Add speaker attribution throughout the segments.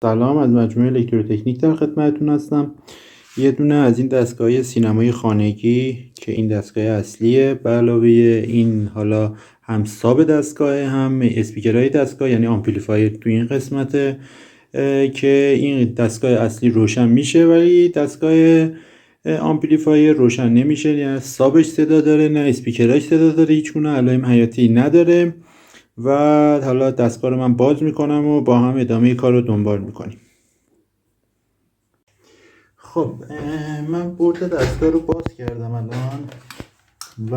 Speaker 1: سلام، از مجموعه الکتروتکنیک در خدمتتون هستم. یه دونه از این دستگاه سینمای خانگی که این دستگاه اصلیه، به علاوه این حالا هم ساب دستگاه هم اسپیکرهای دستگاه یعنی آمپلیفایر تو این قسمته که این دستگاه اصلی روشن میشه ولی دستگاه آمپلیفایر روشن نمیشه، یعنی سابش صدا داره نه اسپیکرهاش صدا داره، هیچ گونه علائم حیاتی نداره. و حالا دستگاه رو من باز میکنم و با هم ادامه کار رو دنبال میکنیم. خب من بورد دستگاه رو باز کردم الان و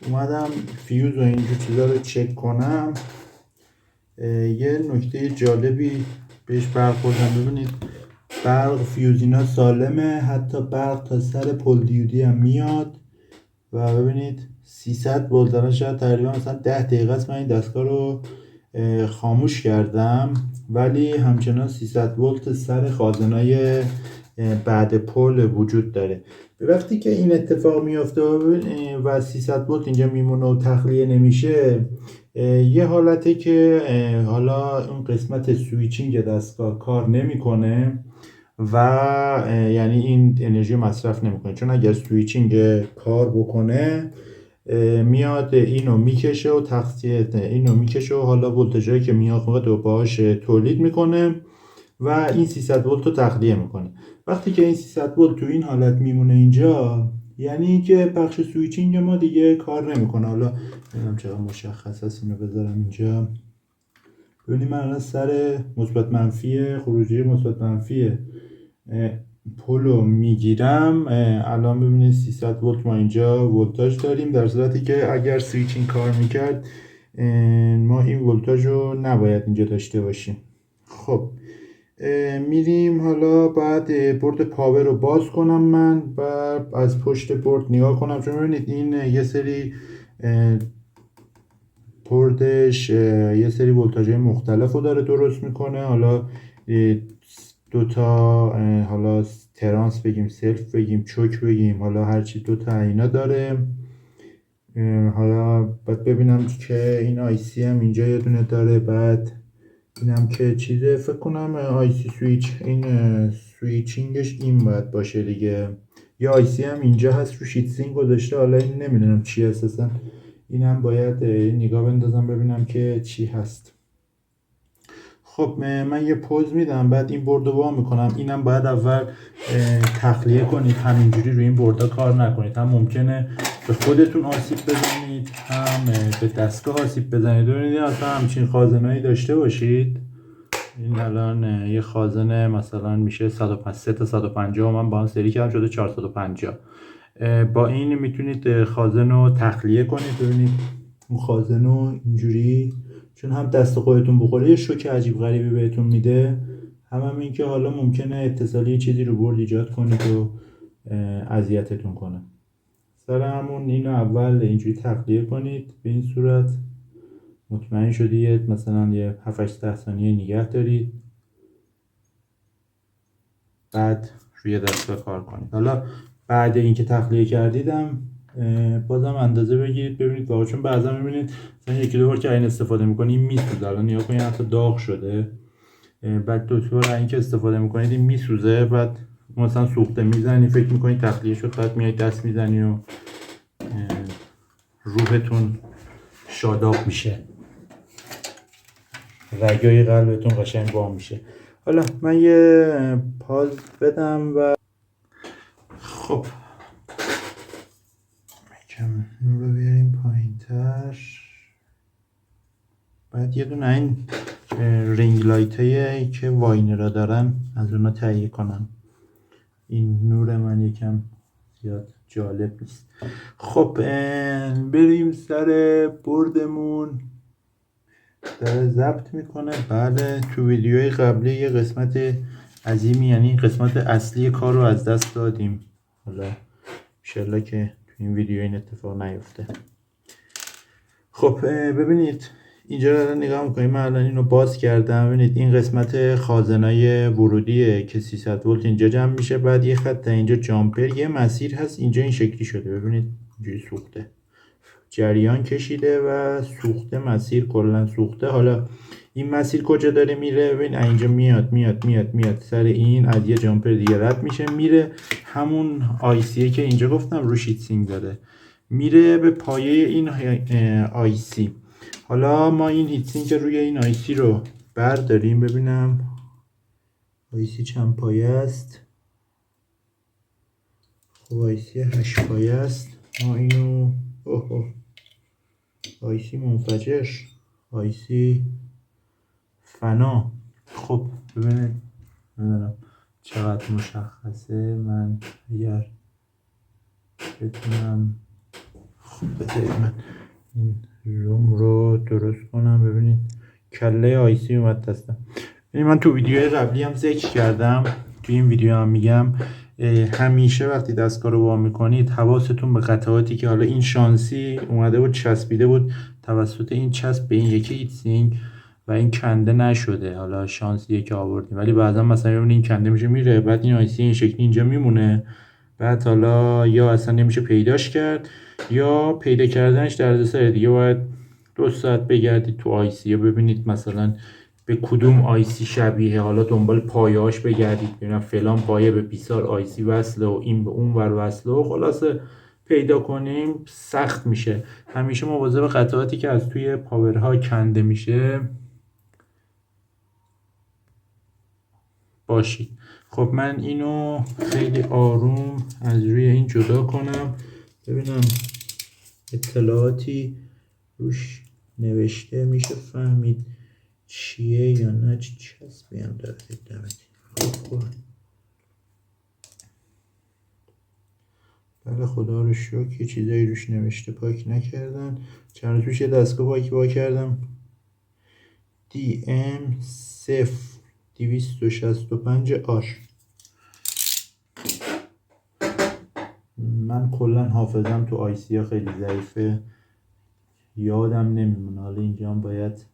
Speaker 1: اومدم فیوز و اینجور چیزا رو چک کنم. یه نکته جالبی بهش برخوردم. ببینید برق فیوزینا سالمه، حتی برق تا سر پل دیودی هم میاد و ببینید 300 ولت دارن. شاید تقریبا مثلا 10 دقیقه است من این دستگاه رو خاموش کردم ولی همچنان 300 ولت سر خازنای بعد پل وجود داره. به وقتی که این اتفاق میافته و 300 ولت اینجا میمونه و تخلیه نمیشه، یه حالته که حالا اون قسمت سویچینگ دستگاه کار نمیکنه و یعنی این انرژی مصرف نمیکنه، چون اگر سویچینگ کار بکنه میاد اینو میکشه و تخلیه اینو میکشه و حالا ولتاژی که میاد و باهاش تولید میکنه و این 300 ولت رو تخلیه میکنه. وقتی که این 300 ولت تو این حالت میمونه اینجا، یعنی که بخش سویچینگ ما دیگه کار نمیکنه. حالا نمیدونم چقدر مشخص هست، اینو بذارم اینجا. ببینید من الان سر مثبت منفی خروجی مثبت منفی پولو میگیرم. الان ببینید 300 ولت ما اینجا ولتاژ داریم، در صورتی که اگر سویچینگ کار میکرد ما این ولتاژ رو نباید اینجا داشته باشیم. خب میریم حالا بعد برد پاور رو باز کنم من و از پشت برد نگاه کنم، چون ببینید این یه سری بردش یه سری ولتاژهای مختلف رو داره درست میکنه. حالا دوتا حالا ترانس بگیم، سلف بگیم، چوک بگیم، حالا هرچی دوتا اینا داره. حالا باید ببینم که این آی سی هم اینجا یه دونه داره، بعد اینم که چیزه فکر کنم آی سی سویچ، این سویچینگش این باید باشه دیگه. یا آی سی هم اینجا هست رو شیت سینک گذاشته، حالا این نمیدونم چی هست اصلا. اینم باید نگاه بندازم ببینم که چی هست. خب من یه پوز میدم، بعد این برد رو وا میکنم. اینم باید اول تخلیه کنید، همینجوری روی این بردا کار نکنید. هم ممکنه به خودتون آسیب بزنید هم به دستگاه آسیب بزنید. ببینید اصلا همچین خازنایی داشته باشید. این الان یه خازن مثلا میشه 103 تا 150 من با هم سری کردم شده 450. با این میتونید خازن رو تخلیه کنید. ببینید اون خازن رو اینجوری، چون هم دست خودتون بخوره یه شوک عجیب غریبی بهتون میده، هم این که حالا ممکنه اتصالی چیزی رو برد ایجاد کنید و اذیتتون کنه. سر همون اینو اول اینجوری تخلیه کنید به این صورت. مطمئن شدید مثلا یه 7-8 ثانیه نگه دارید، بعد روی دستگاه کار کنید. حالا بعد اینکه تخلیه کردیدم بازم اندازه بگیرید ببینید واقعا، چون بعضا میبینید مثلا یکی دو بار که این استفاده میکنید میسوزه. الان نگاه کنید حتی داغ شده. بعد دو بار اینکه استفاده میکنید این میسوزه، بعد مثلا سوخته میزنی فکر میکنید تخلیه شد، بعد میای دست میزنی و روحتون شاداب میشه، رگای قلبتون قشنگ باز میشه. حالا من یه پاز بدم و خب یکم نور رو بیاریم پایین تر. بعد یه دونه این رینگ لایت هایی که واینرها دارن از اونا تهیه کنم. این نور من یکم زیاد جالب نیست. خب بریم سر بردمون. داره ضبط میکنه. بله تو ویدیوهای قبلی یه قسمت عظیمی، یعنی قسمت اصلی کار رو از دست دادیم. حالا انشالله که تو این ویدیو این اتفاق نیفته. خب ببینید اینجا رو نگاه میکنیم. من الان اینو باز کردم. ببینید این قسمت خازنای ورودیه که 300 ولت اینجا جمع میشه، بعد یه خط اینجا جامپر، یه مسیر هست اینجا این شکلی شده. ببینید اینجوری سوخته، جریان کشیده و سوخته، مسیر کلا سوخته. حالا این مسیر کجا داره میره؟ ببین اینجا میاد سر این از یه جامپر دیگه رد میشه، میره همون آیسیه که اینجا گفتم روش هیتسینگ داره، میره به پایه این آیسی. حالا ما این هیتسینگ روی این آیسی رو برداریم ببینم آیسی چند پایه است. خب آیسی 8 پایه است. ما اینو آیسی منفجر، آیسی فنا. خب ببینید نمیدونم چقدر مشخصه، من اگر بتونم خب بذارید من این زوم رو درست کنم. ببینید کله آیسی اومد دستم. من تو ویدیو قبلی هم ذکر کردم، تو این ویدیو هم میگم همیشه وقتی دستگاه رو وا میکنید حواستون به قطعاتی که حالا این شانسی اومده بود چسبیده بود توسط این چسب به این یکی هیتسینگ و این کنده نشده، حالا شانسیه که آوردیم، ولی بعضا مثلا این کنده میشه میره، بعد این آیسی این شکلی اینجا میمونه، بعد حالا یا اصلا نمیشه پیداش کرد یا پیدا کردنش دردسر دیگه، باید 2 ساعت بگردید تو آیسی یا ببینید مثلا به کدوم آیسی شبیه، حالا دنبال پایه‌اش بگردید ببینید فلان پایه به پیسار آیسی وصله و این به اون ور وصله و خلاصه پیدا کنیم سخت میشه. همیشه مواظب قطعاتی که از توی پاورها کنده میشه باشید. خب من اینو خیلی آروم از روی این جدا کنم ببینم اطلاعاتی روش نوشته میشه فهمید چیه یا نه. چسبی هم داره دمتی. خب بله خدا رو شکر یه چیزایی روش نوشته پاک نکردن. چند روز پیش یه دستگاه پاک کردم DM0265R. من کلا حافظم تو آیسی ها خیلی ضعیفه، یادم نمیمونه. حالا اینجا هم باید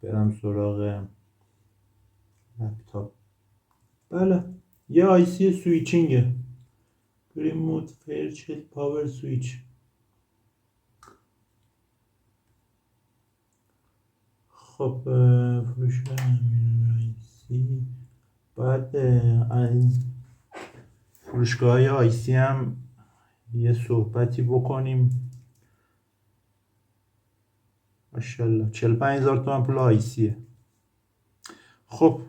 Speaker 1: برم سراغ لپتاپ. بله یه آیسی سویچینگه، ریموت فرچل پاور سویچ. خب فروش آیسی بعد فروشگاه های آیسی هم یه صحبتی بکنیم. ماشاءالله 45,000 تومن پول آیسیه. خب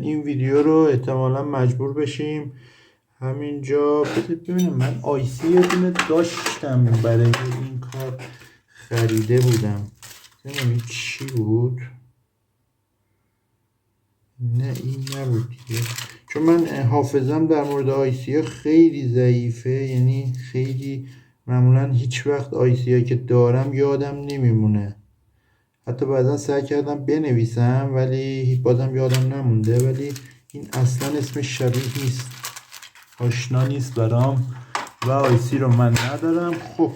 Speaker 1: این ویدیو رو احتمالا مجبور بشیم همینجا ببینم. من آیسی یه دونه داشتم برای این کار خریده بودم، نمیدونم چی بود. نه این نبود دیگه، چون من حافظم در مورد آیسی خیلی ضعیفه، یعنی خیلی معمولا هیچ وقت آیسی هایی که دارم یادم نمیمونه. حتی بعدا سعی کردم بنویسم ولی بازم یادم نمونده، ولی این اصلا اسمش شبیه نیست، آشنا نیست برام و آیسی رو من ندارم. خب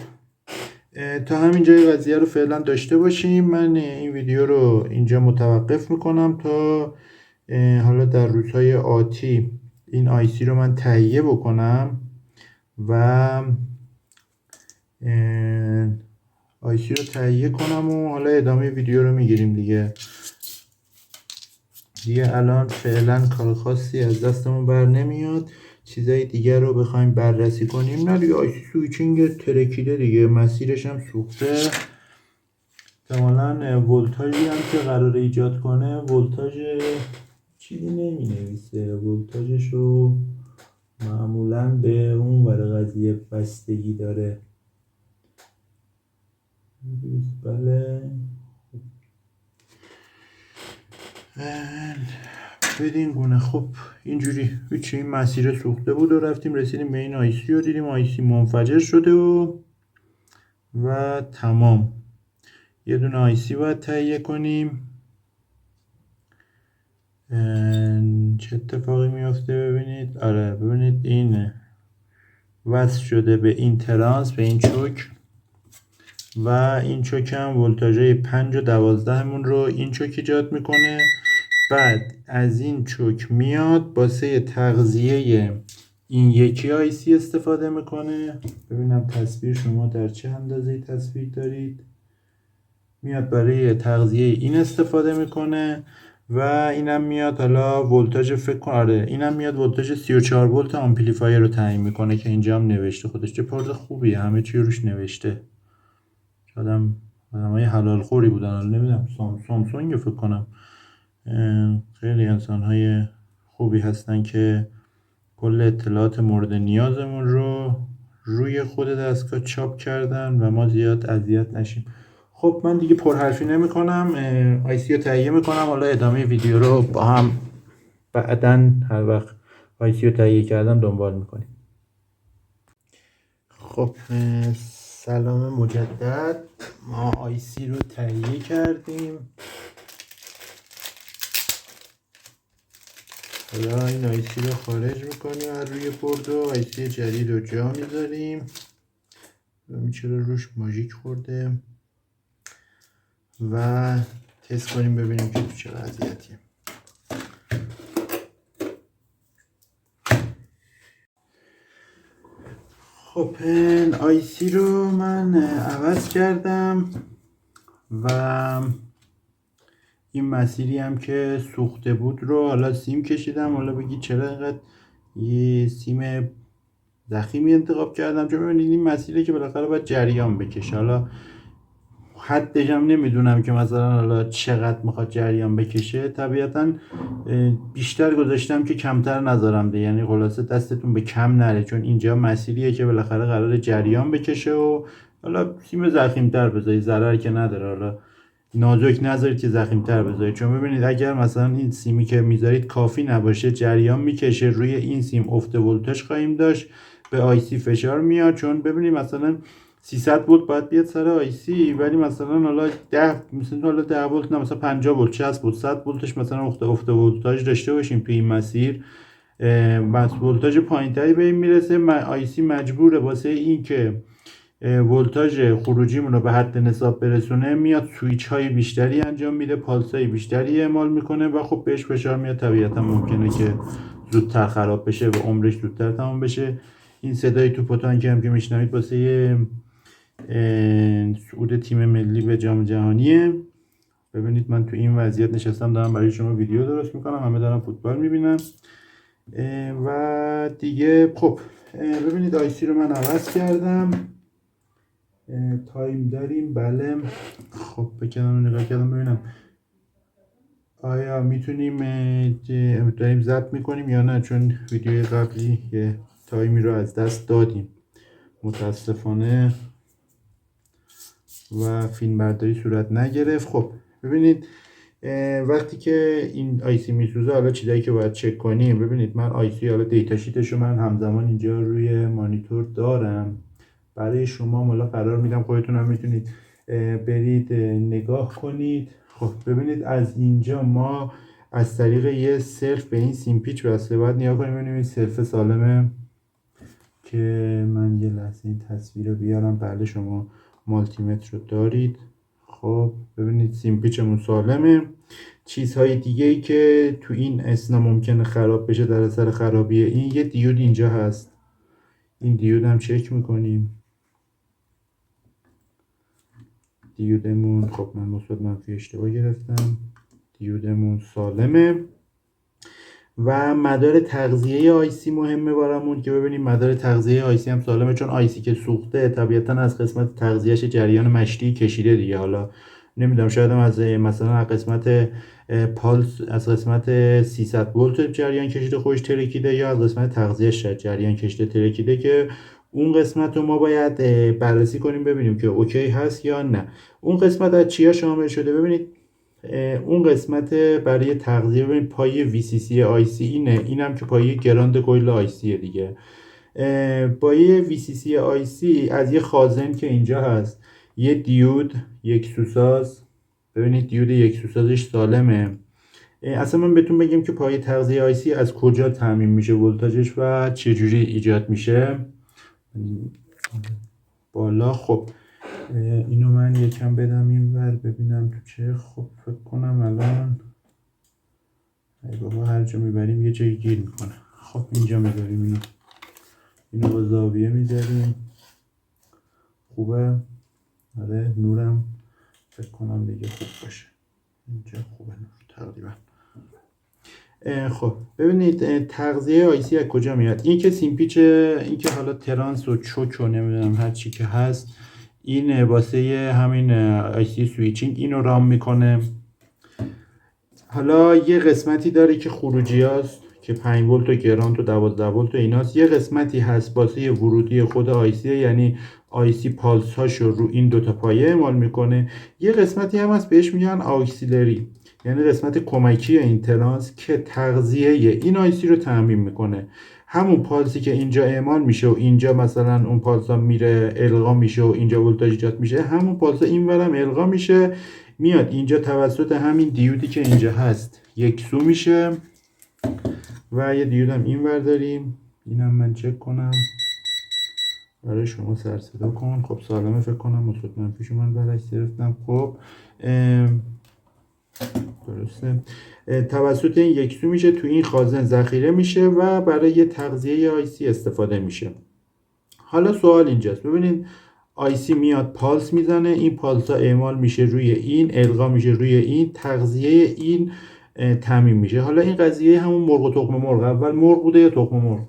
Speaker 1: تا همین جای قضیه رو فعلا داشته باشیم. من این ویدیو رو اینجا متوقف میکنم تا حالا در روزهای آتی این آیسی رو من تهیه بکنم و آیسی رو تهیه کنم و حالا ادامه ویدیو رو میگیریم دیگه الان فعلا کار خاصی از دستمون بر نمیاد. چیزای دیگر رو بخوایم بررسی کنیم نه دیگه، آیسی سویچینگ ترکیده دیگه، مسیرش هم سوخته. احتمالاً ولتاژی هم که قرار ایجاد کنه ولتاژ چیزی نمی نویسه، ولتاژش رو معمولاً به اون ور قضیه بستگی داره. بله بدین گونه. خب اینجوری هیچی، این مسیر سوخته بود و رفتیم رسیدیم به این آیسی و دیدیم آیسی منفجر شده و تمام. یه دونه آیسی باید تهیه کنیم. چه اتفاقی میافته ببینید. آره ببینید این وصل شده به این ترانس، به این چوک و این چوک هم ولتاژهای 5 و 12 مون رو این چوک ایجاد میکنه. بعد از این چوک میاد واسه تغذیه این یکی آیسی استفاده میکنه. ببینم تصویر شما در چه اندازه تصویر دارید. میاد برای تغذیه این استفاده میکنه و اینم میاد حالا ولتاژ فکر کن آره اینم میاد ولتاژ 34 ولت آمپلیفایر رو تعیین میکنه که اینجا هم نوشته خودش. چه پرت خوبیه، همه چی روش نوشته. آدمای حلال خوری بودن، حالا نمیدونم سامسونگ فکر کنم. خیلی انسان‌های خوبی هستن که کل اطلاعات مورد نیازمون رو روی خود دستگاه چاپ کردن و ما زیاد اذیت نشیم. خب من دیگه پرحرفی نمی کنم، آیسی رو تهیه میکنم. حالا ادامه ویدیو رو با هم بعداً هر وقت آیسی رو تهیه کردم دنبال میکنیم. خب سلام مجدد. ما آیسی رو تهیه کردیم. حالا این آیسی رو خارج میکنیم از روی بورد و آیسی جدید رو جا میذاریم. ببینیم چرا روش ماژیک خورده و تست کنیم ببینیم که تو چه وضعیتیه. خب این آیسی رو من عوض کردم و این مسیری هم که سوخته بود رو حالا سیم کشیدم. حالا بگی چرا اینقدر یه سیم ضخیمی انتخاب کردم؟ چون ببینید این مسیری که بالاخره باید جریان بکشه. حالا حدش هم نمیدونم که مثلا حالا چقدر میخواد جریان بکشه. طبیعتا بیشتر گذاشتم که کمتر نذارم ده، یعنی خلاصه دستتون به کم نره، چون اینجا مسیریه که بالاخره قراره جریان بکشه و حالا سیم ضخیم‌تر بذارید ضرر که نداره. حالا نازک نذارید که ضخیم‌تر بذارید، چون ببینید اگر مثلا این سیمی که میذارید کافی نباشه جریان میکشه، روی این سیم افت ولتاژ خواهیم داشت، به آیسی فشار میاد. چون ببینید مثلا 300 ولت باید بیاد سر آیسی، ولی مثلا حالا 10 ولت نه، مثلا 50 ولت 60 ولت 100 ولتش مثلا افت ولتاژ داشته باشیم توی این مسیر، بس ولتاژ پایینتری به این میرسه. آیسی مجبوره واسه این که ولتاژ خروجیمون رو به حد نصاب برسونه میاد سویچ های بیشتری انجام میده، پالس های بیشتری اعمال میکنه و خب بهش فشار میاد. طبیعتا ممکنه که زودتر خراب بشه و عمرش زودتر تمام بشه. این صدای توپ و تانک هم که میشنوید واسه صعود تیم ملی به جام جهانیه. ببینید من تو این وضعیت نشستم دارم برای شما ویدیو درست میکنم، همه دارم فوتبال میبینم و دیگه. خب ببینید آیسی رو من عوض کردم. تایم داریم بله. خب بکنم نگاه کردم ببینم آیا میتونیم داریم ضبط میکنیم یا نه، چون ویدیو قبلی یه تایمی رو از دست دادیم متاسفانه و فیلم برداری صورت نگرفت. خب ببینید وقتی که این آیسی میسوزه حالا چیزایی که باید چک کنیم. ببینید من آیسی حالا دیتا شیتش رو من همزمان اینجا روی مانیتور دارم برای شما، حالا قرار میدم خودتون هم میتونید برید نگاه کنید. خب ببینید از اینجا ما از طریق یه صرف به این سیم پیچ وصله باید نگاه کنیم ببینیم این صرف سالمه. که من یه لحظه این تصویر رو بیارم. بله شما مالتی متر رو دارید. خب ببینید سیم پیچمون سالمه. چیزهای دیگه ای که تو این اثنا ممکنه خراب بشه در اثر خرابی این، یه دیود اینجا هست. این دیود هم چک میکنیم. دیودمون خب من مثبت منفی اشتباه گرفتم. دیودمون سالمه و مدار تغذیه آیسی مهمه برامون که ببینیم مدار تغذیه آیسی هم سالمه، چون آیسی که سوخته طبیعتا از قسمت تغذیهش جریان مشتی کشیده دیگه. حالا نمیدونم شاید هم از مثلا قسمت پالس از قسمت 300 ولت جریان کشیده خودش ترکیده، یا از قسمت تغذیهش جریان کشیده ترکیده، که اون قسمت رو ما باید بررسی کنیم ببینیم که اوکی هست یا نه. اون قسمت از چیا شامل شده؟ ببینید اون قسمت برای تغذیه ببینید پایه VCC آیسی اینه، اینم که پایه گراند کل آیسی دیگه. پایه VCC آیسی از یه خازن که اینجا هست، یه دیود یک سوساز. ببینید دیود یک سوسازش سالمه. اصلا من بهتون بگم که پایه تغذیه آیسی از کجا تامین میشه ولتاژش و چجوری ایجاد میشه بالا. خب اینو من یکم بدم این ور ببینم تو چه. خب فکر کنم الان ای بابا هر جا میبریم یه جایی گیر میکنه. خب اینجا میبریم اینو با زاویه میذاریم. خوبه. آره نورم فکر کنم دیگه خوب باشه. اینجا خوبه تقریبا. خب ببینید تغذیه آیسی از کجا میاد. این که سیمپیچ، این که حالا ترانس و چوک و نمیدونم هر چی که هست، این واسه همین آیسی سویچینگ اینو رام میکنه. حالا یه قسمتی داره که خروجی هست که 5 ولت و گرانت و 12 ولت و ایناست. یه قسمتی هست واسه ورودی خود آیسی، یعنی آیسی پالس هاشو رو این دوتا پایه اعمال میکنه. یه قسمتی هم هست بهش میگن آکسیلری، یعنی قسمت کمکی این ترانس که تغذیه این آیسی رو تامین میکنه. همون پالسی که اینجا اعمال میشه و اینجا مثلا اون پالس ها میره القا میشه و اینجا ولتاژ ایجاد میشه، همون پالس ها اینورم القا میشه، میاد اینجا توسط همین دیودی که اینجا هست یکسو میشه. و یه دیود هم اینور داریم، اینم من چک کنم برای شما سر صدا کن. خب سالمه فکر کنم، مثبت منفیشو من برعکس گرفتم. خب درسته، توسط این یکسو میشه، تو این خازن ذخیره میشه و برای تغذیه آیسی استفاده میشه. حالا سوال اینجاست، ببینید آیسی میاد پالس میزنه، این پالس ها اعمال میشه روی این، القا میشه روی این، تغذیه این تامین میشه. حالا این قضیه همون مرغ و تخم مرغ، اول مرغ بوده یا تخم مرغ؟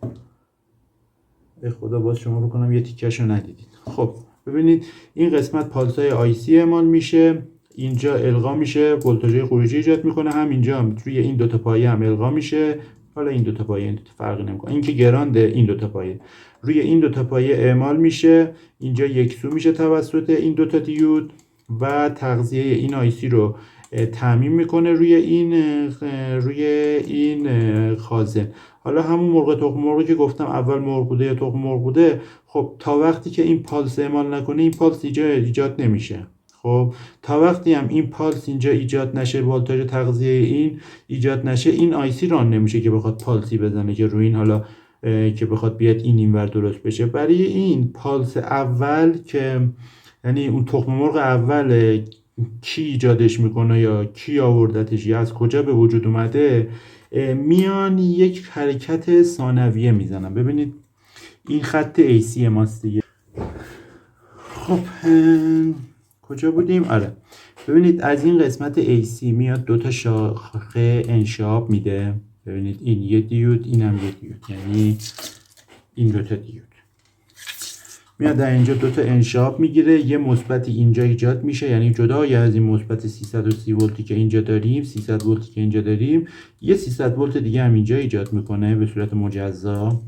Speaker 1: به خدا باز شما بکنم یه تیکشو ندیدید. خب ببینید این قسمت پالس های آیسی اعمال میشه، اینجا القا میشه، ولتاژ خروجی ایجاد میکنه، هم اینجا هم روی این دوتا پایه هم القا میشه. حالا این دوتا پایه این دوتا فرقی نمیکنه، این که گرانده، این دوتا پایه روی این دوتا پایه اعمال میشه، اینجا یکسو میشه توسط این دوتا دیود و تغذیه این آیسی رو تامین میکنه روی این خازن. حالا همون مرغ تخم مرغی که گفتم اول مرغ بوده یا تخم مرغ بوده، خب تا وقتی که این پالس اعمال نکنه این پالس ایجاد نمیشه. خب تا وقتی هم این پالس اینجا ایجاد نشه، ولتاژ تغذیه این ایجاد نشه، این آیسی ران نمیشه که بخواد پالسی بزنه که روی این حالا که بخواد بیاد اینور درست بشه. برای این پالس اول که یعنی اون تخم مرغ اول کی ایجادش میکنه یا کی آوردتش یا از کجا به وجود اومده، میان یک حرکت ثانویه میزنن. ببینید این خط AC ماست دیگه. خب کجا بودیم؟ آره ببینید از این قسمت AC میاد دوتا شاخه انشاب میده. ببینید این یه دیود، اینم یه دیود، یعنی این دوتا دیود میاد در اینجا دوتا انشاب میگیره. یه مثبتی اینجا ایجاد میشه، یعنی جدای از این مثبت 330 ولتی که اینجا داریم، 300 ولتی که اینجا داریم، یه 300 ولت دیگه هم اینجا ایجاد میکنه به صورت مجزا.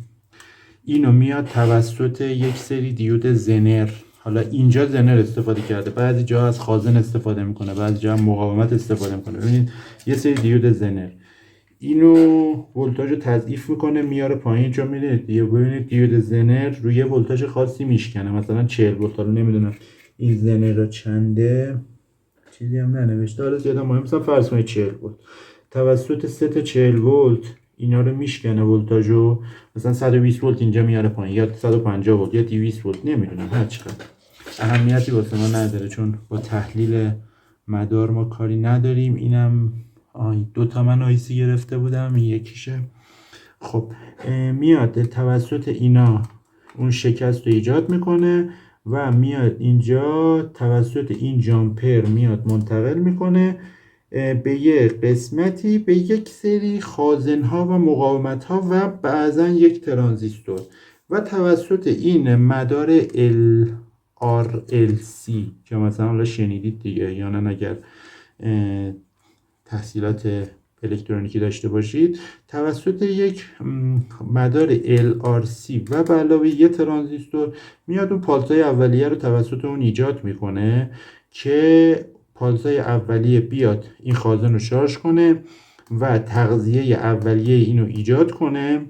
Speaker 1: اینو میاد توسط یک سری دیود زنر، حالا اینجا زنر استفاده کرده، بعضی جا از خازن استفاده میکنه، بعضی جا هم مقاومت استفاده میکنه. ببینید یه سری دیود زنر اینو ولتاژ رو تضعیف میکنه میاره پایین، چون میدونید دیگه ببینید دیود زنر روی ولتاژ خاصی میشکنه، مثلا 40 ولت. حالا نمیدونم این زنر رو چنده، چیزی هم ننوشته، حالا زیاد مهم، مثلا فرض کنید 40 ولت توسط 3 تا 40 ولت اینا رو میشکنه ولتاژو، مثلا 120 ولت اینجا میاره پایین، یا 150 ولت یا 200 ولت، نمیدونم هر چقدر، اهمیتی واسه ما نداره چون با تحلیل مدار ما کاری نداریم. اینم دوتا من آیسی گرفته بودم، این یکیشه. خب میاد توسط اینا اون شکست رو ایجاد میکنه و میاد اینجا توسط این جامپر میاد منتقل میکنه به یه قسمتی، به یک سری خازنها و مقاومتها و بعضا یک ترانزیستور، و توسط این مدار LRLC که مثلا حالا شنیدید دیگه یا نه اگر تحصیلات الکترونیکی داشته باشید، توسط یک مدار LRC و به علاوه یه ترانزیستور میاد اون پالسای اولیه رو توسط اون ایجاد میکنه که پالسای اولیه بیاد این خازن رو شارژ کنه و تغذیه اولیه اینو ایجاد کنه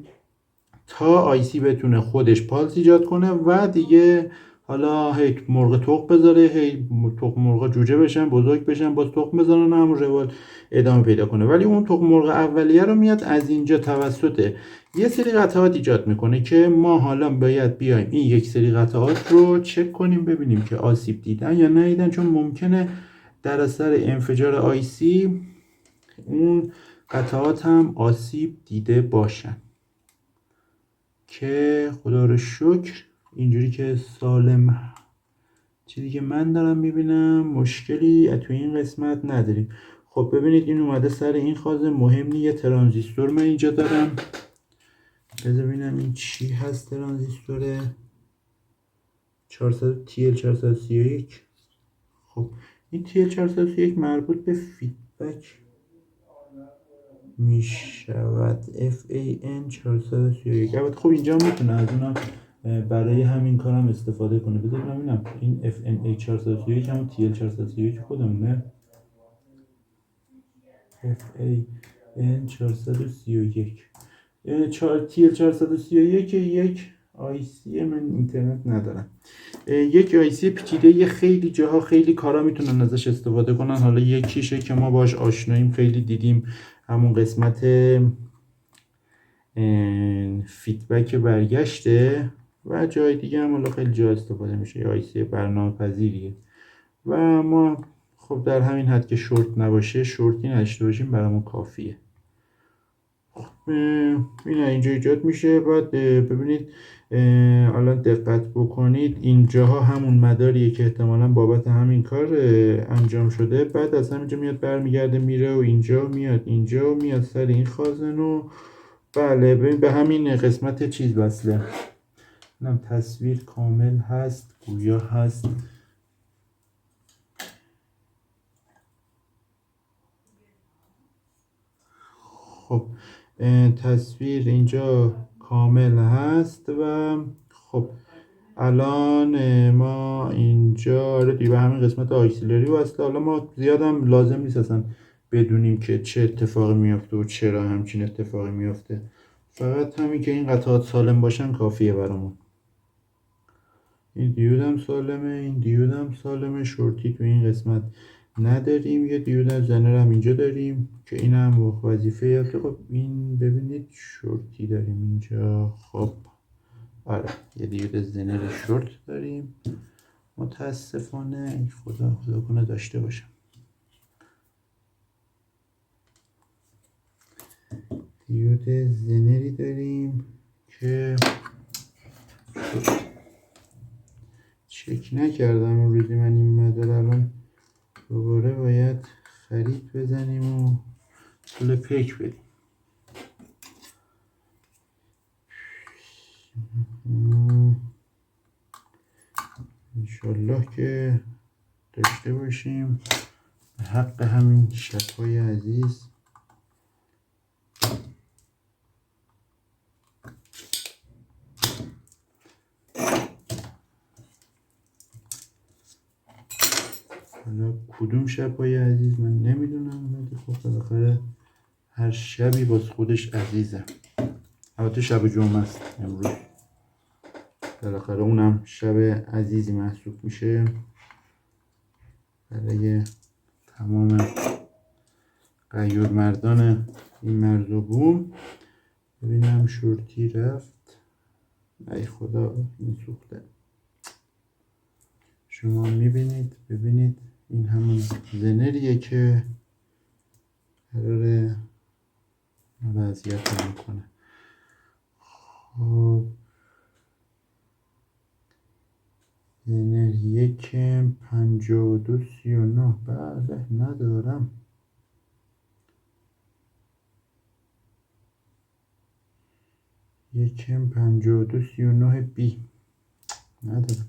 Speaker 1: تا آیسی بتونه خودش پالس ایجاد کنه و دیگه حالا هی مرغ تخم بذاره، هی تخم مرغا جوجه بشن، بزرگ بشن، باز تخم بذارن، همون روال ادامه پیدا کنه. ولی اون تخم مرغ اولیه رو میاد از اینجا توسط یه سری قطعات ایجاد میکنه که ما حالا باید بیایم این یک سری قطعات رو چک کنیم ببینیم که آسیب دیدن یا ندیدن، چون ممکنه در اثر انفجار آیسی اون قطعات هم آسیب دیده باشن که خدا رو شکر اینجوری که سالم چیزی که من دارم میبینم مشکلی تو این قسمت نداریم. خب ببینید این اومده سر این خازه، مهم نیست. یه ترانزیستور من اینجا دارم، بذار ببینم این چی هست. ترانزیستور 400 TL431. خب این TL431 مربوط به فیدبک می شود. FAN431. البته خب اینجا میتونه از اونم برای همین کارم استفاده کنه. بذارید ببینم این FNA431 همون TL431 خودمونه. FAN431 TL431 یک IC، من اینترنت ندارم، یک آیسی پیچیده، یه خیلی جاها خیلی کارا میتونن ازش استفاده کنن. حالا یکیشه که ما باش آشناییم، خیلی دیدیم، همون قسمت فیدبک برگشته و جای دیگه هم حالا خیلی جا استفاده میشه. یه آیسی برنامه پذیریه و ما خب در همین حد که شورت نباشه، شورتی نداشته باشیم برامون کافیه. این اینجا ایجاد میشه. بعد ببینید الان دقت بکنید اینجاها همون مداریه که احتمالا بابت همین کار انجام شده. بعد از همینجا میاد برمیگرده میره و اینجا میاد، اینجا میاد سر این خازن و بله ببین به همین قسمت چیز وصله. اینم تصویر کامل هست، گویا هست. خب تصویر اینجا کامل هست و خب الان ما اینجا رو دیگه به همین قسمت آکسیلری وصله. حالا ما زیادم لازم نیست اصلا بدونیم که چه اتفاقی میفته و چرا همچین اتفاقی میفته، فقط همین که این قطعات سالم باشن کافیه برامون. این دیودم سالمه، این دیودم سالمه، شورتی تو این قسمت نداریم. یه دیود زنر هم اینجا داریم که این هم وظیفه یافته. خب این ببینید شورتی داریم اینجا. خب آره یه دیود زنر شورت داریم متاسفانه. خدا کنه داشته باشم. دیود زنری داریم که چک نکردم اون روزی من این مدار. الان دوباره باید خرید بزنیم و پول پیک بدیم. انشالله که داشته باشیم به حق همین شب‌های عزیز. حالا کدوم شب‌های عزیز من نمیدونم، ولی خب بالاخره هر شبی باز خودش عزیزه. البته شب جمعه است امروز، بالاخره اونم شب عزیزی محسوب میشه برای تمام غیور مردان این مرز و بوم. ببینم شورتی رفت. ای خدا این سوخته. شما میبینید، ببینید این همون زنریه که قراره وضعیت میکنه. خب زنر 15239 بله ندارم. یکم 5239 بی ندارم.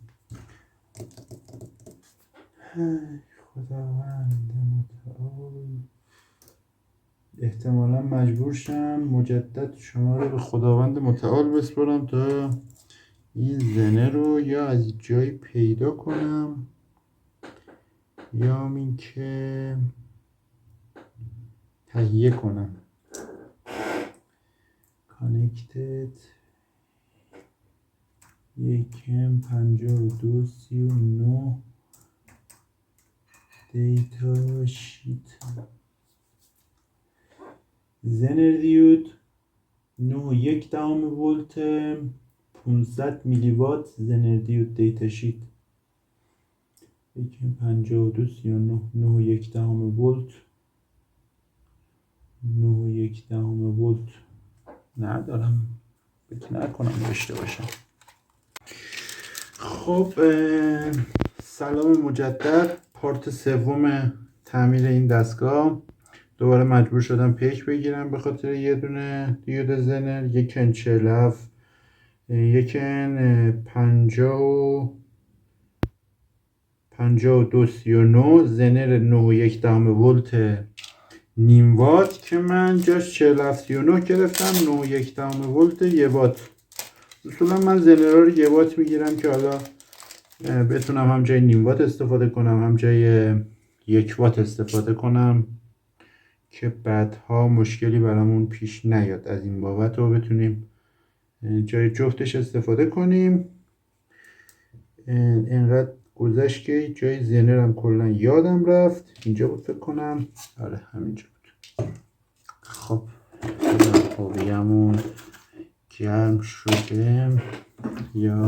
Speaker 1: خداوند متعال، احتمالا مجبور شم مجدد شما رو به خداوند متعال بسپارم تا این زنه رو یا از جایی پیدا کنم یا این که تهیه کنم. کانکتد یکم 5239 دیتا شیت زنر دیود 9.1 ولت 500 میلی وات زنر دیود دیتا شیت. یکم 5239 9.1 ولت 9.1 ولت ندارم، فکر نکنم داشته باشم. خب سلام مجدد. پارت سوم تعمیر این دستگاه. دوباره مجبور شدم پیک بگیرم به خاطر یه دونه دیود زنر، یکن 47 یکن 5239 زنر 9.1 ولت نیم وات که من جاش 4739 گرفتم 9.1 ولت 1 وات. اصولا من زنرها رو 1 وات میگیرم که حالا بتونم هم جای نیم وات استفاده کنم هم جای 1 وات استفاده کنم که بعدها مشکلی برامون پیش نیاد. از این بابت رو بتونیم جای جفتش استفاده کنیم. اینقدر گذشت که جای زنرم کلا یادم رفت. اینجا بود فکر کنم. آره همینجا بود. خب خوبیمون گرم شده یا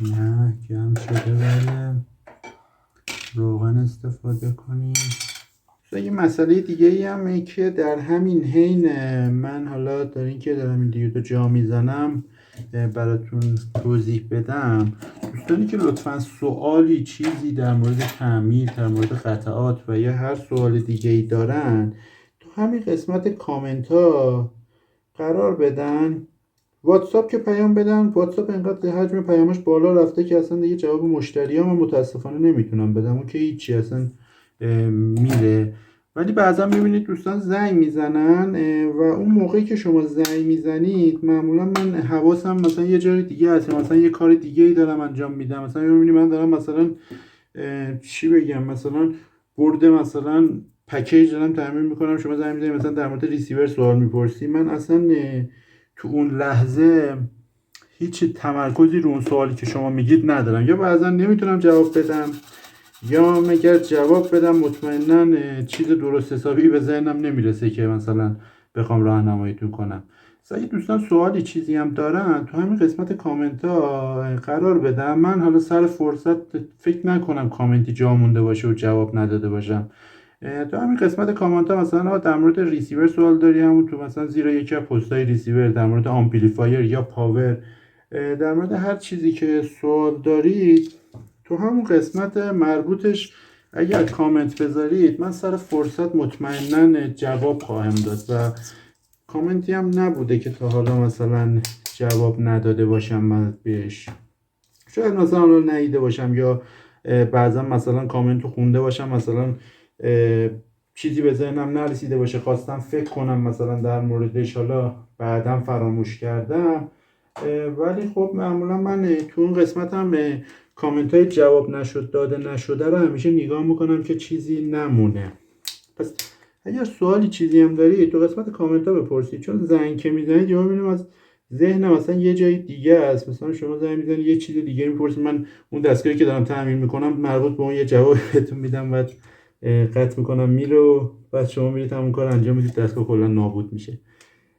Speaker 1: نه؟ گرم شده. بله روغن استفاده کنیم. یه مسئله دیگه ای هم ای که در همین حین من حالا دارین که دارم این دیودو جا میزنم براتون توضیح بدم. دوستانی که لطفا سوالی چیزی در مورد تعمیر، در مورد قطعات و یا هر سوال دیگه ای دارن تو همین قسمت کامنت ها قرار بدن. واتساپ که پیام بدن، واتساپ انقدر حجم پیامش بالا رفته که اصلا دیگه جواب مشتری ها من متاسفانه نمیتونم بدم. اون که هیچی اصلا میره. ولی بعضا میبینید دوستان زنگ میزنن و اون موقعی که شما زنگ میزنید معمولا من حواسم مثلا یه جای دیگه هست، مثلا یه کار دیگه ای دارم انجام میدم. مثلا میبینید من دارم مثلا چی بگم، مثلا برده مثلا پکیج دارم تعمیر میکنم، شما زنگ میزنید مثلا در مورد ریسیور سوال میپرسی. من اصلا تو اون لحظه هیچ تمرکزی رو اون سوالی که شما میگید ندارم، یا بعضا نمیتونم جواب بدم یا مگر جواب بدم مطمئنا چیز درست حسابی به ذهنم نمیرسه که مثلا بخوام راهنماییتون کنم. اگه دوستان سوالی چیزی هم دارن تو همین قسمت کامنت ها قرار بدم. من حالا سر فرصت فکر نکنم کامنتی جا مونده باشه و جواب نداده باشم. تو همین قسمت کامنت ها مثلا در مورد ریسیور سوال داری، همون تو مثلا زیر یکی از پستای ریسیور، در مورد آمپلیفایر یا پاور، در مورد هر چیزی که سوال دارید تو همون قسمت مربوطش اگر کامنت بذارید من سر فرصت مطمئنا جواب خواهم داد و کامنتی هم نبوده که تا حالا مثلا جواب نداده باشم من بهش. شاید مثلا ندیده باشم یا بعضا مثلا کامنت رو خونده باشم، مثلا چیزی به ذهنم نرسیده باشه خواستم فکر کنم مثلا در موردش، حالا بعدم فراموش کردم. ولی خب معمولا من تو اون قسمت هم کامنت های جواب نشد داده نشده رو همیشه نگاه میکنم که چیزی نمونه. پس اگر سوالی چیزی هم داری تو قسمت کامنت ها بپرسید، چون زنگ که میزنید یا میبینم از ذهنم مثلا یه جای دیگه است. مثلا شما زنگ میزنید یه چیز دیگه میپرسید، من اون دستگاهی که دارم تعمیر میکنم مربوط به اون یه جواب بهتون میدم و قطع میکنم میره و بعد شما میرید همون کار انجام میدید، دستگاه کلا نابود میشه.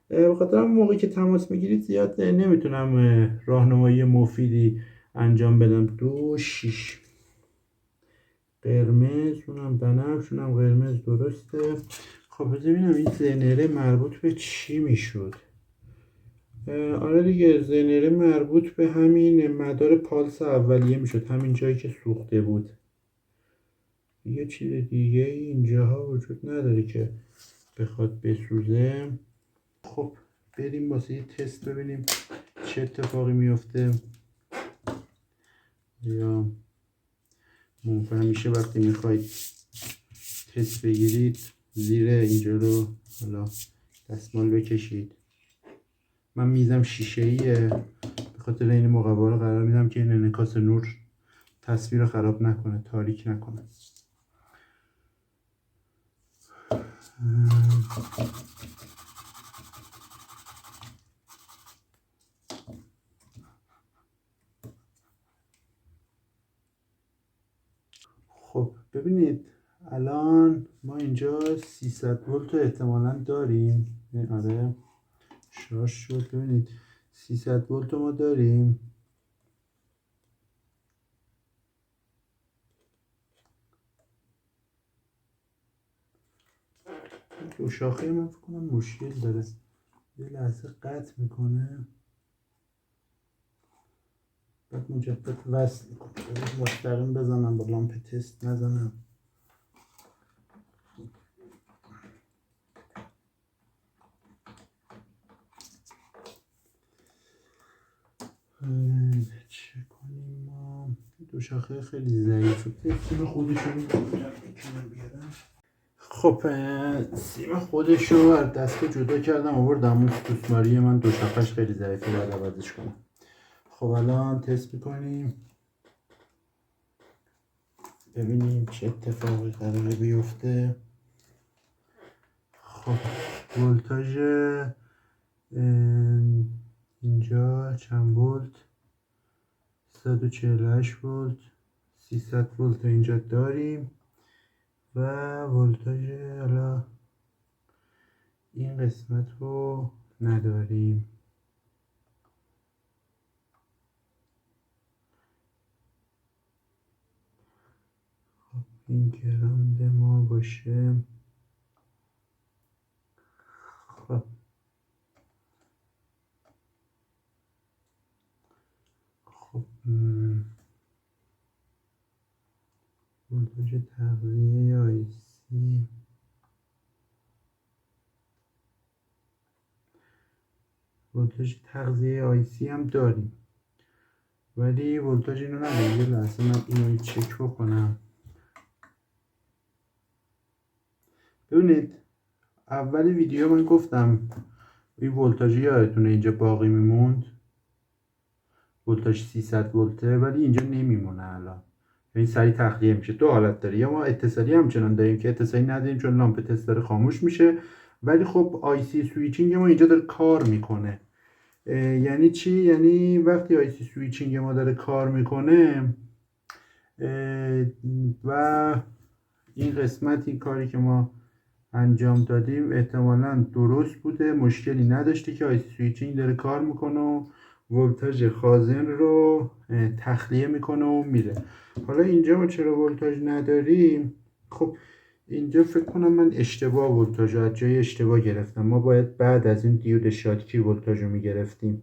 Speaker 1: به خاطر اون موقعی که تماس میگیرید زیاد نمیتونم راهنمایی مفیدی انجام بدم. 2 6 قرمز، اونم بنفش، اونم قرمز، درسته. خب ببینم این زنره مربوط به چی میشد. آره دیگه زنره مربوط به همین مدار پالس اولیه میشد، همین جایی که سوخته بود. یه چیز دیگه اینجاها وجود نداره که بخواد بسوزه. خب بریم واسه یه تست ببینیم چه اتفاقی میفته. یا همیشه وقتی میخواید تست بگیرید زیر اینجا رو حالا دستمال بکشید. من میزم شیشه‌ایه به خاطر این مقوا رو قرار میدم که این انعکاس نور تصویر رو خراب نکنه، تاریک نکنه. خب ببینید الان ما اینجا 300 ولت احتمالاً داریم. آره شارژ شد. ببینید 300 ولت ما داریم. دو شاخه من فکر کنم مشکل داره، یه لحظه قطع میکنه. باید مجدد وصل کنم، مستقیم بزنم با لامپ تست نزنم. چه کنیم ما؟ دو شاخه خیلی ضعیفه، سیم خودشون بیارم. خب سیم خودشو از دسته جدا کردم آوردم، اون سوسماری من دو شاخهش خیلی ضعیفه، باید عوضش کنم. خب الان تست میکنیم ببینیم چه اتفاقی قراره بیفته. خب ولتاژ اینجا چند ولت؟ 148 ولت، 300 ولت اینجا داریم و ولتاژ حالا این قسمت رو نداریم. خب این گراند ما باشه. خب ولتاژ تغذیه آیسی ولتاژ تغذیه آیسی هم داریم ولی ولتاژ اینو نداریم. یه لحظه من اینو چک بکنم. ببینید اول ویدیو من گفتم این ولتاژ یادتونه اینجا باقی میموند، ولتاژ 300 ولته، ولی اینجا نمیمونه الان، یعنی سریع تخلیه میشه. دو حالت داره، یا ما اتصالی همچنان داریم که اتصالی نداریم چون لامپ تست داره خاموش میشه، ولی خب آی سی سویچینگ ما اینجا داره کار میکنه. یعنی چی؟ یعنی وقتی آی سی سویچینگ ما داره کار میکنه و این قسمتی کاری که ما انجام دادیم احتمالاً درست بوده، مشکلی نداشته که آی سی سویچینگ داره کار میکنه و ولتاژ خازن رو تخلیه میکنه و میره. حالا اینجا ما چرا ولتاژ نداریم؟ خب اینجا فکر کنم من اشتباه ولتاژ از جای اشتباه گرفتم. ما باید بعد از این دیود شاتکی ولتاژ رو میگرفتیم،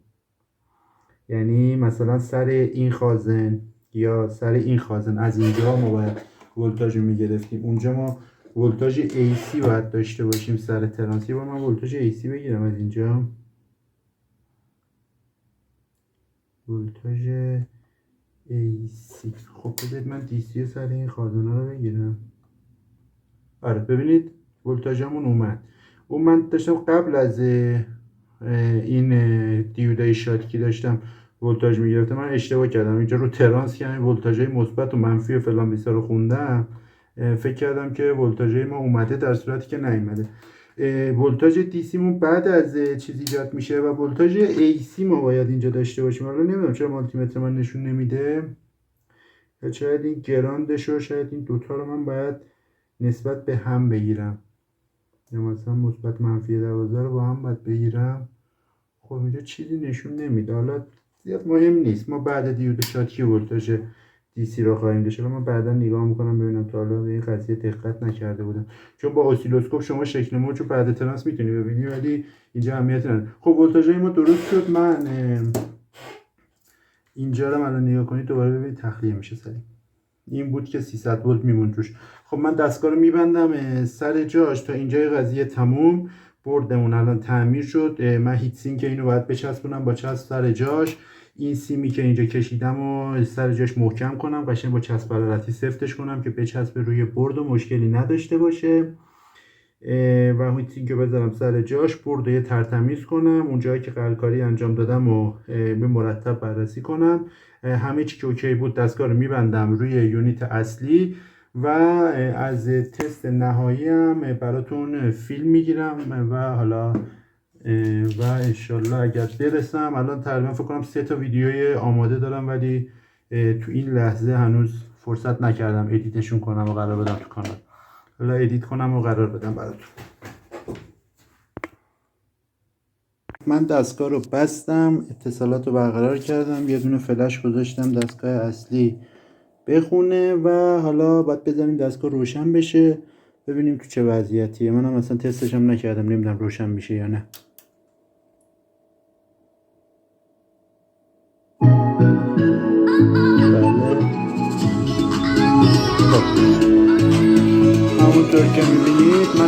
Speaker 1: یعنی مثلا سر این خازن یا سر این خازن از اینجا ما باید ولتاژ رو میگرفتیم. اونجا ما ولتاژ AC باید داشته باشیم سر ترانسی. با من ولتاژ AC بگیرم از اینجا، ولتاژ AC. خب بذارید من DC سر این خازن‌ها رو بگیرم. آره ببینید ولتاژمون اومد. اون من داشتم قبل از این دیودای شاتکی داشتم ولتاژ میگرفتم، من اشتباه کردم اینجا رو ترانس که ولتاژهای مثبت و منفی و فلان بیسا رو خوندم، فکر کردم که ولتاژهای ما اومده در صورتی که نیومده. ولتاژ DC مون بعد از چیز ایجاد میشه و ولتاژ AC ما باید اینجا داشته باشیم. حالا نمیدونم چرا مالتیمتر من نشون نمیده، یا شاید این گراندش رو، شاید این دوتا رو من باید نسبت به هم بگیرم، یا مثلا مثبت منفی 12 رو با هم باید بگیرم. خب اینجا چیزی نشون نمیده، حالا زیاد مهم نیست. ما بعد دیود شاتکی ولتاژ DC رو خواهیم داشت. من بعدا نگاه میکنم ببینم، تا حالا به این قضیه دقت نکرده بودم چون با اسیلوسکوپ شما شکل موج رو بعد ترانس میتونی ببینی ولی اینجا اهمیتی نداره. خب ولتاژهای ما درست شد. من اینجا رو الان نگاه کنید دوباره ببینید تخلیه میشه سریع. این بود که 300 ولت میمون توش. خب من دستگاه رو میبندم سر جاش تا اینجای قضیه تموم. بردمون الان تعمیر شد. من هیت سینک اینو باید بچسبونم با چسب سر جاش. این سیمی که اینجا کشیدم و سر جاش محکم کنم، قشنگ با چسب حرارتی سفتش کنم که بچسبه روی برد و مشکلی نداشته باشه و هیت سینک رو بذارم سر جاش. برد رو یه ترتمیز کنم، اون جایی که قلکاری انجام دادم و به مرتب بررسی کنم. همه چی که اوکی بود دستگاه رو میبندم روی یونیت اصلی و از تست نهایی هم براتون فیلم میگیرم و حالا و انشالله اگر برسم، الان تقریبا فکر کنم 3 تا ویدیوی آماده دارم ولی تو این لحظه هنوز فرصت نکردم ادیتشون کنم و قرار بدم تو کانال. حالا ادیت کنم و قرار بدم براتون. من دستگاه رو بستم، اتصالات رو برقرار کردم، یه دونه فلش گذاشتم دستگاه اصلی بخونه و حالا باید بذاریم دستگاه روشن بشه ببینیم تو چه وضعیتیه. منم اصلا تستش هم نکردم، نمیدونم روشن میشه یا نه.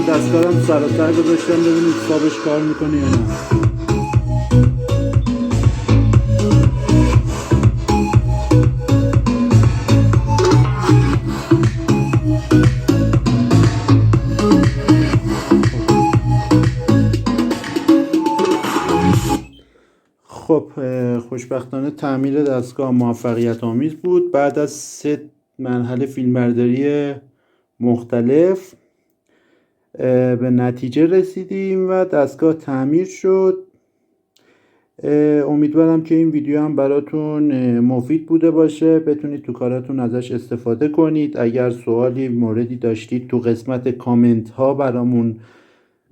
Speaker 1: دستگاهم سراسر گذاشتم ببینید صابش کار میکنه یا نه. خب خوشبختانه تعمیر دستگاه موفقیت آمیز بود. بعد از 3 مرحله فیلمبرداری مختلف به نتیجه رسیدیم و دستگاه تعمیر شد. امیدوارم که این ویدیو هم براتون مفید بوده باشه، بتونید تو کاراتون ازش استفاده کنید. اگر سوالی موردی داشتید تو قسمت کامنت ها برامون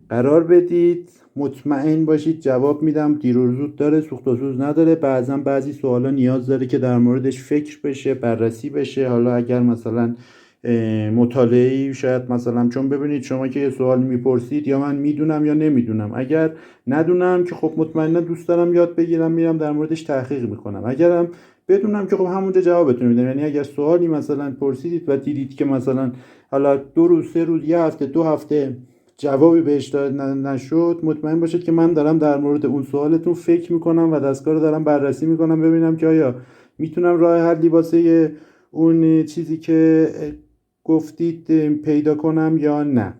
Speaker 1: قرار بدید، مطمئن باشید جواب میدم. دیر و زود داره، سوخت و سوز نداره. بعضی سوالا نیاز داره که در موردش فکر بشه، بررسی بشه. حالا اگر مثلا مطالعه‌ای شاید مثلا، چون ببینید شما که یه سوال میپرسید یا من میدونم یا نمیدونم. اگر ندونم که خب مطمئنا دوست دارم یاد بگیرم، میرم در موردش تحقیق میکنم. اگرم بدونم که خب همونجا جوابتون میدم. یعنی اگر سوالی مثلا پرسیدید و دیدید که مثلا حالا 2 روز 3 روز یه هفته 2 هفته جوابی بهش داد نشد، مطمئن باشید که من دارم در مورد اون سوالتون فکر میکنم و دستگاه رو دارم بررسی میکنم ببینم که آیا میتونم راه حلی واسه اون چیزی که گفتید پیدا کنم یا نه.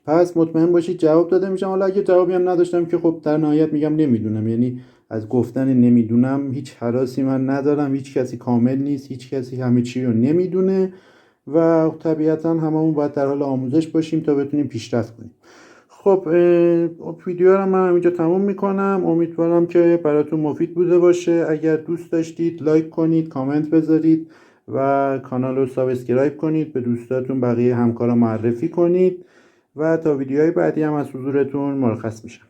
Speaker 1: پس مطمئن باشید جواب داده میشم. حالا اگه جوابی هم نداشتم که خب در نهایت میگم نمیدونم. یعنی از گفتن نمیدونم هیچ هراسی من ندارم. هیچ کسی کامل نیست، هیچ کسی همه چی رو نمیدونه و طبیعتا هممون باید در حال آموزش باشیم تا بتونیم پیشرفت کنیم. خب ویدیو رو من همینجا تموم میکنم. امیدوارم که براتون مفید بوده باشه. اگر دوست داشتید لایک کنید، کامنت بذارید و کانال رو سابسکرایب کنید، به دوستاتون بقیه همکارا معرفی کنید و تا ویدیوهای بعدی هم از حضورتون مرخص میشم.